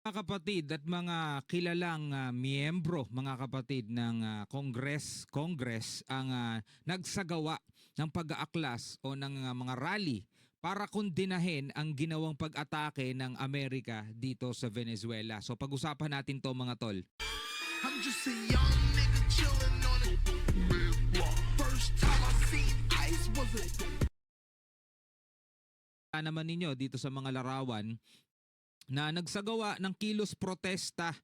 Mga kapatid at mga kilalang miyembro, mga kapatid ng Congress ang nagsagawa ng pag-aaklas o ng mga rally para kondinahin ang ginawang pag-atake ng Amerika dito sa Venezuela. So pag-usapan natin to mga tol. I'm just a young nigga chillin' on it. First time I seen ice was a Naman ninyo dito sa mga larawan na nagsagawa ng kilos protesta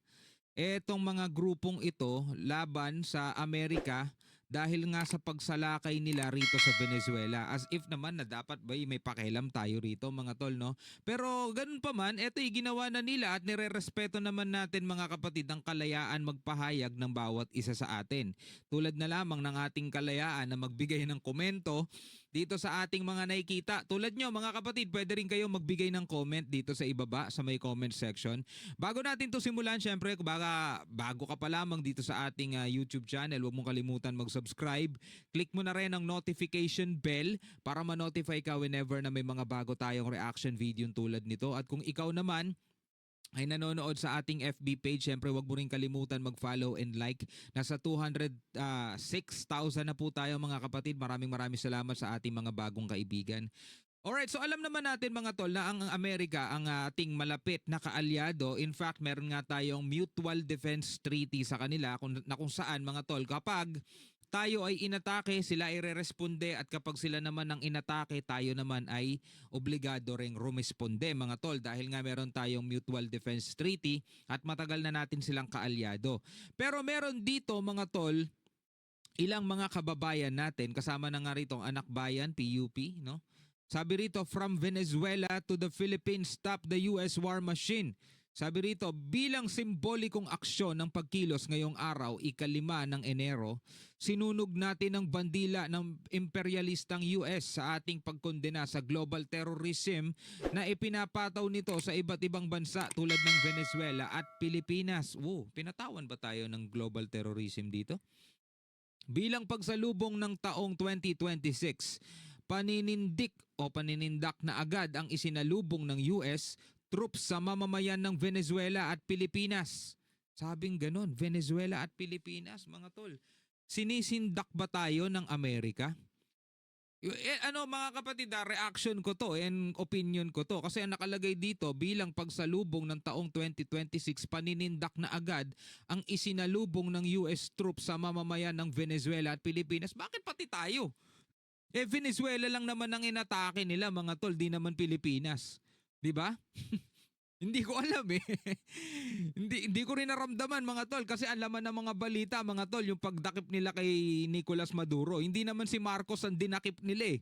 etong mga grupong ito laban sa Amerika dahil nga sa pagsalakay nila rito sa Venezuela. As if naman na dapat ba may pakialam tayo rito mga tol, no? Pero ganun pa man, ito ginawa na nila at nirerespeto naman natin mga kapatid ang kalayaan magpahayag ng bawat isa sa atin. Tulad na lamang ng ating kalayaan na magbigay ng komento dito sa ating mga nakikita. Tulad nyo mga kapatid, pwede rin kayo magbigay ng comment dito sa ibaba sa may comment section. Bago natin to simulan, syempre, bago ka pa lamang dito sa ating YouTube channel, huwag mong kalimutan mag-subscribe. Click mo na rin ang notification bell para ma-notify ka whenever na may mga bago tayong reaction video tulad nito. At kung ikaw naman ay nanonood sa ating FB page, syempre wag mo rin kalimutan mag-follow and like. Nasa 206,000 na po tayo mga kapatid. Maraming salamat sa ating mga bagong kaibigan. Alright, so alam naman natin mga tol na ang Amerika ang ating malapit na kaalyado. In fact, meron nga tayong Mutual Defense Treaty sa kanila kung saan mga tol kapag tayo ay inatake, sila ay re-responde at kapag sila naman ang inatake, tayo naman ay obligado ring rumesponde mga tol dahil nga meron tayong Mutual Defense Treaty at matagal na natin silang kaalyado. Pero meron dito mga tol, ilang mga kababayan natin, kasama na nga rito ang anak bayan, PUP, no? Sabi rito, from Venezuela to the Philippines, stop the US war machine. Sabi rito, bilang simbolikong aksyon ng pagkilos ngayong araw, ika-5 ng Enero, sinunog natin ang bandila ng imperialistang US sa ating pagkondena sa global terrorism na ipinapataw nito sa iba't ibang bansa tulad ng Venezuela at Pilipinas. Pinatawan ba tayo ng global terrorism dito? Bilang pagsalubong ng taong 2026, paninindak na agad ang isinalubong ng US troops sa mamamayan ng Venezuela at Pilipinas. Sabing ganon, Venezuela at Pilipinas, mga tol. Sinisindak ba tayo ng Amerika? Mga kapatid, reaction ko to and opinion ko to. Kasi ang nakalagay dito, bilang pagsalubong ng taong 2026, paninindak na agad ang isinalubong ng US troops sa mamamayan ng Venezuela at Pilipinas. Bakit pati tayo? Venezuela lang naman ang inatake nila mga tol, di naman Pilipinas. 'Di ba? Hindi ko alam eh. hindi ko rin naramdaman mga tol kasi ang laman ng mga balita mga tol yung pagdakip nila kay Nicolas Maduro. Hindi naman si Marcos ang dinakip nila eh.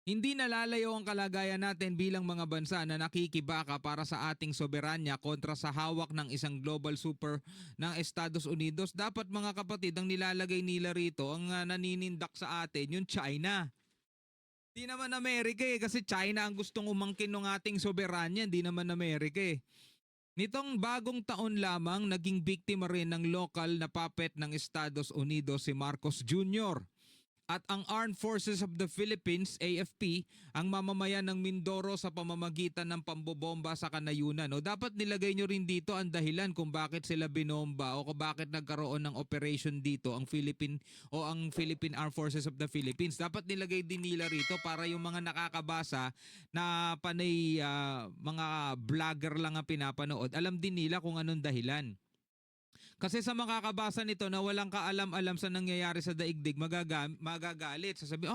Hindi nalalayo ang kalagayan natin bilang mga bansa na nakikibaka para sa ating soberanya kontra sa hawak ng isang global super ng Estados Unidos. Dapat mga kapatid, ang nilalagay nila rito, ang naninindak sa atin, yung China. Hindi naman Amerika eh, kasi China ang gustong umangkin ng ating soberanya, hindi naman Amerika eh. Nitong bagong taon lamang, naging biktima rin ng lokal na puppet ng Estados Unidos si Marcos Jr. At ang Armed Forces of the Philippines, AFP, ang mamamayan ng Mindoro sa pamamagitan ng pambobomba sa kanayunan. No? Dapat nilagay nyo rin dito ang dahilan kung bakit sila binomba o kung bakit nagkaroon ng operation dito ang Philippine Armed Forces of the Philippines. Dapat nilagay din nila rito para yung mga nakakabasa na panay mga vlogger lang ang pinapanood, alam din nila kung anong dahilan. Kasi sa makakabasa nito na walang kaalam-alam sa nangyayari sa daigdig, magagalit. Sasabi,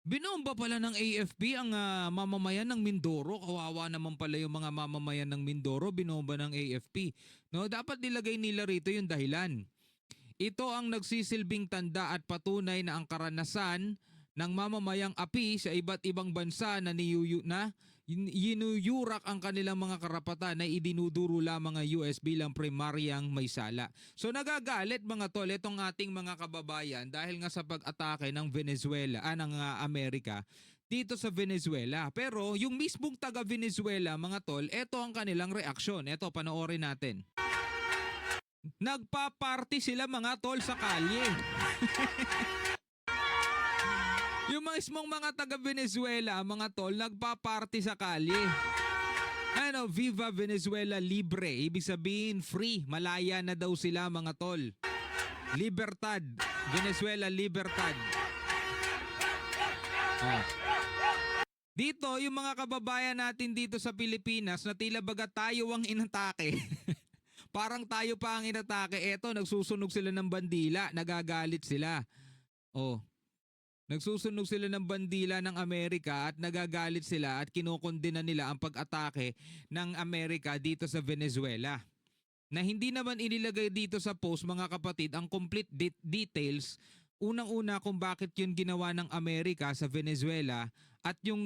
binomba pala ng AFP ang mamamayan ng Mindoro. Kawawa naman pala yung mga mamamayan ng Mindoro, binomba ng AFP. No, dapat nilagay nila rito yung dahilan. Ito ang nagsisilbing tanda at patunay na ang karanasan ng mamamayang api sa iba't ibang bansa na yinuyurak ang kanilang mga karapatan na idinuduro lamang ang US bilang primaryang may sala. So nagagalit mga tol itong ating mga kababayan dahil nga sa pag-atake ng Venezuela, ng Amerika dito sa Venezuela. Pero yung mismong taga Venezuela mga tol, ito ang kanilang reaksyon. Ito, panoorin natin. Nagpa-party sila mga tol sa kalye. Yung mismong mga taga Venezuela, mga tol, nagpa-party sa kalye. Ano, Viva Venezuela Libre. Ibig sabihin, free. Malaya na daw sila, mga tol. Libertad. Venezuela Libertad. Oh. Dito, yung mga kababayan natin dito sa Pilipinas na tila baga tayo ang inatake. Parang tayo pa ang inatake. Eto, nagsusunog sila ng bandila. Nagagalit sila. Oh. Nagsusunog sila ng bandila ng Amerika at nagagalit sila at kinokondena nila ang pag-atake ng Amerika dito sa Venezuela. Na hindi naman inilagay dito sa post, mga kapatid, ang complete details. Unang-una kung bakit yun ginawa ng Amerika sa Venezuela at yung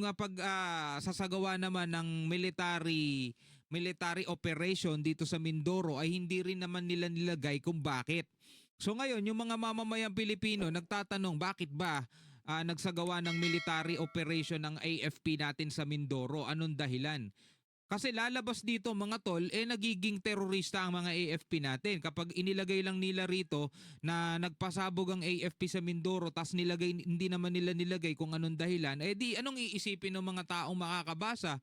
sasagawa naman ng military operation dito sa Mindoro ay hindi rin naman nila nilagay kung bakit. So ngayon, yung mga mamamayang Pilipino nagtatanong bakit ba nagsagawa ng military operation ng AFP natin sa Mindoro? Anong dahilan? Kasi lalabas dito, mga tol, nagiging terorista ang mga AFP natin. Kapag inilagay lang nila rito na nagpasabog ang AFP sa Mindoro tas hindi naman nila nilagay kung anong dahilan, di anong iisipin ng mga taong makakabasa?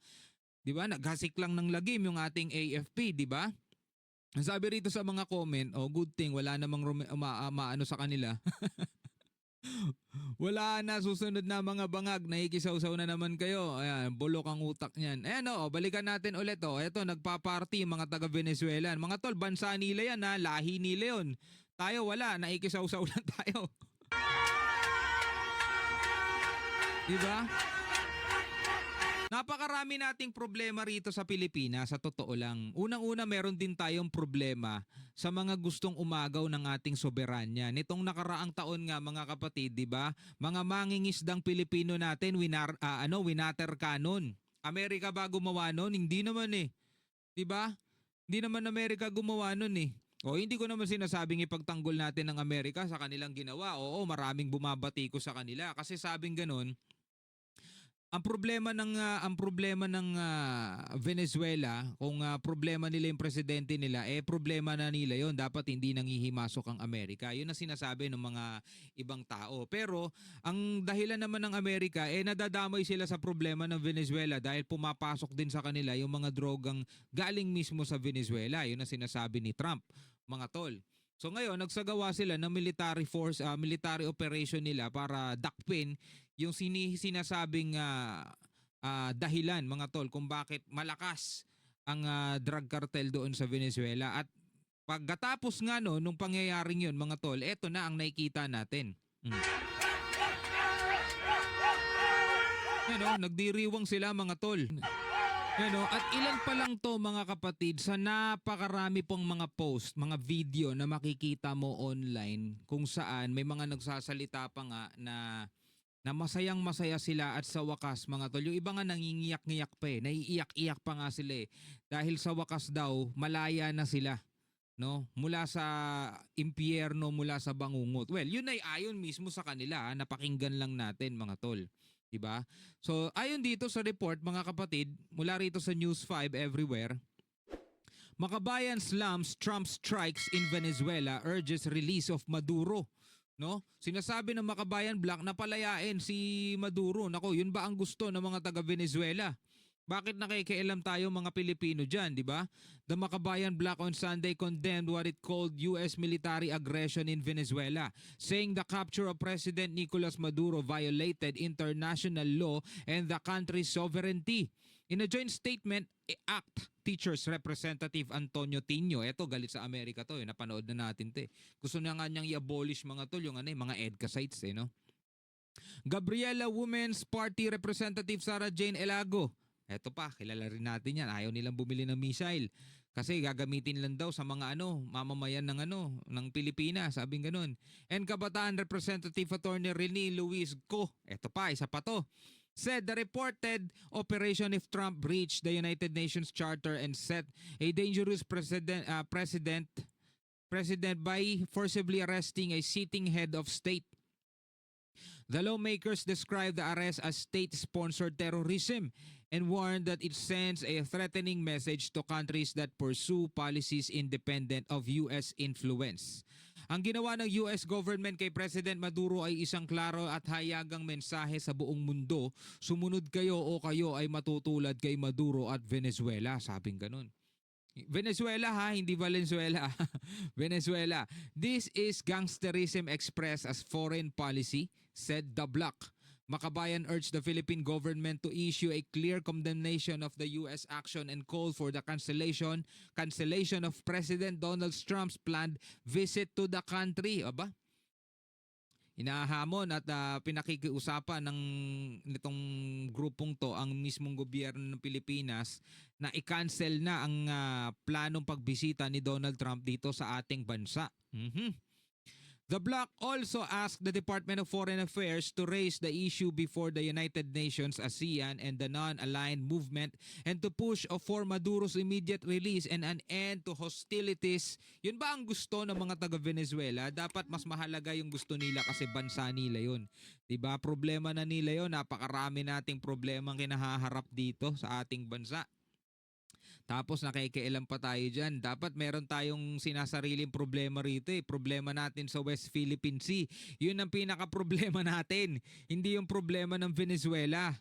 Di ba? Naghasik lang ng lagim yung ating AFP, di ba? Sabi rito sa mga comment, good thing, wala namang maano sa kanila. Wala na, susunod na mga bangag, nakikisaw-saw na naman kayo. Ayan, bulok ang utak niyan. Ayan balikan natin ulit Eto, nagpa-party yung mga taga-Venezuela. Mga tol, bansa nila yan lahi nila yun. Tayo wala, nakikisaw-saw lang tayo. Diba? Napakarami nating problema rito sa Pilipinas, sa totoo lang. Unang-una, meron din tayong problema sa mga gustong umagaw ng ating soberanya. Nitong nakaraang taon nga, mga kapatid, 'di ba? Mga mangingisdang Pilipino natin winater canon. Amerika ba gumawa noon? Hindi naman 'Di ba? Hindi naman Amerika gumawa noon hindi ko naman sinasabing ipagtanggol natin ng Amerika sa kanilang ginawa. Oo, maraming bumabati ko sa kanila kasi sabing ganoon. Ang problema ng Venezuela, kung problema nila yung presidente nila, problema na nila yon. Dapat hindi nanghihimasok ang Amerika. Yun ang sinasabi ng mga ibang tao. Pero ang dahilan naman ng Amerika, nadadamay sila sa problema ng Venezuela dahil pumapasok din sa kanila yung mga drogang galing mismo sa Venezuela. Yun ang sinasabi ni Trump, mga tol. So ngayon, nagsagawa sila ng military operation nila para dakpin yung sinasabing dahilan, mga tol, kung bakit malakas ang drug cartel doon sa Venezuela. At pagkatapos nga nung pangyayaring yun, mga tol, eto na ang nakikita natin. Nagdiriwang sila, mga tol. At ilan pa lang to, mga kapatid, sa napakarami pong mga post, mga video na makikita mo online kung saan may mga nagsasalita pa nga na masayang masaya sila at sa wakas, mga tol. Yung iba nga nangingiyak-ngiyak pa naiiyak-iyak pa nga sila dahil sa wakas daw malaya na sila, no? Mula sa impyerno, mula sa bangungot. Well, yun ay ayon mismo sa kanila, napakinggan lang natin, mga tol. Diba? So, ayon dito sa report, mga kapatid, mula rito sa News 5 everywhere, Makabayan slams Trump strikes in Venezuela, urges release of Maduro. No? Sinasabi ng Makabayan Black na palayain si Maduro. Nako, yun ba ang gusto ng mga taga-Venezuela? Bakit nakikialam tayo, mga Pilipino dyan, di ba? The Makabayan Black on Sunday condemned what it called U.S. military aggression in Venezuela, saying the capture of President Nicolas Maduro violated international law and the country's sovereignty. In a joint statement, ACT Teachers Representative Antonio Tino, eto galit sa Amerika to, napanood na natin to. Gusto na nga niyang i-abolish, mga tol, yung mga EDCA sites, no? Gabriela Women's Party Representative Sarah Jane Elago, eto pa, kilala rin natin yan. Ayaw nilang bumili ng missile kasi gagamitin lang daw sa mga mamamayan ng Pilipinas, sabing ganun. And Kabataan Representative Attorney Rene Luis Co, eto pa, isa pa to, said the reported operation if Trump breached the United Nations Charter and set a dangerous precedent by forcibly arresting a sitting head of state. The lawmakers described the arrest as state-sponsored terrorism and warned that it sends a threatening message to countries that pursue policies independent of U.S. influence. Ang ginawa ng US government kay President Maduro ay isang klaro at hayagang mensahe sa buong mundo. Sumunod kayo o kayo ay matutulad kay Maduro at Venezuela. Sabing ganun. Venezuela ha, hindi Valenzuela. Venezuela. This is gangsterism expressed as foreign policy, said the bloc. Makabayan urged the Philippine government to issue a clear condemnation of the US action and call for the cancellation of President Donald Trump's planned visit to the country. Aba? Inahamon at pinakikiusapan nitong grupong to ang mismong gobyerno ng Pilipinas na i-cancel na ang planong pagbisita ni Donald Trump dito sa ating bansa. The bloc also asked the Department of Foreign Affairs to raise the issue before the United Nations, ASEAN, and the non-aligned movement and to push for Maduro's immediate release and an end to hostilities. Yun ba ang gusto ng mga taga-Venezuela? Dapat mas mahalaga yung gusto nila kasi bansa nila yun. Diba? Problema na nila yun. Napakarami nating problema ang kinahaharap dito sa ating bansa. Tapos nakikialam pa tayo dyan. Dapat meron tayong sinasariling problema rito eh. Problema natin sa West Philippine Sea. Yun ang pinaka-problema natin. Hindi yung problema ng Venezuela.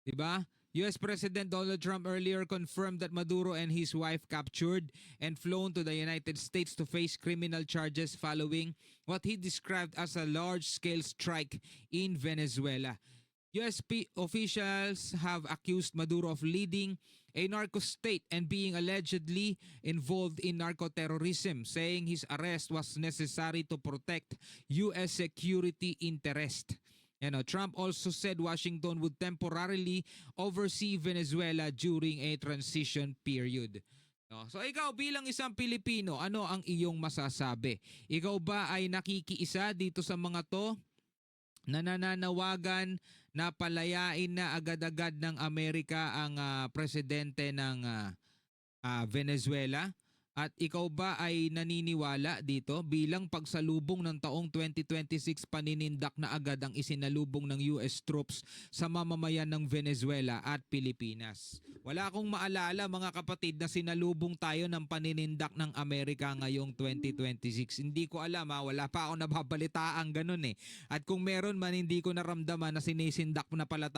Diba? US President Donald Trump earlier confirmed that Maduro and his wife captured and flown to the United States to face criminal charges following what he described as a large-scale strike in Venezuela. USP officials have accused Maduro of leading a narco state and being allegedly involved in narco-terrorism, saying his arrest was necessary to protect U.S. security interest. Trump also said Washington would temporarily oversee Venezuela during a transition period. So ikaw bilang isang Pilipino, ano ang iyong masasabi? Ikaw ba ay nakikiisa dito sa mga to? Nananawagan na palayain na agad-agad ng Amerika ang presidente ng Venezuela? At ikaw ba ay naniniwala dito bilang pagsalubong ng taong 2026 paninindak na agad ang isinalubong ng US troops sa mamamayan ng Venezuela at Pilipinas? Wala akong maalala mga kapatid na sinalubong tayo ng paninindak ng Amerika ngayong 2026. Hindi ko alam wala pa ako nababalitaan ganun eh. At kung meron man hindi ko naramdaman na sinisindak na pala tayo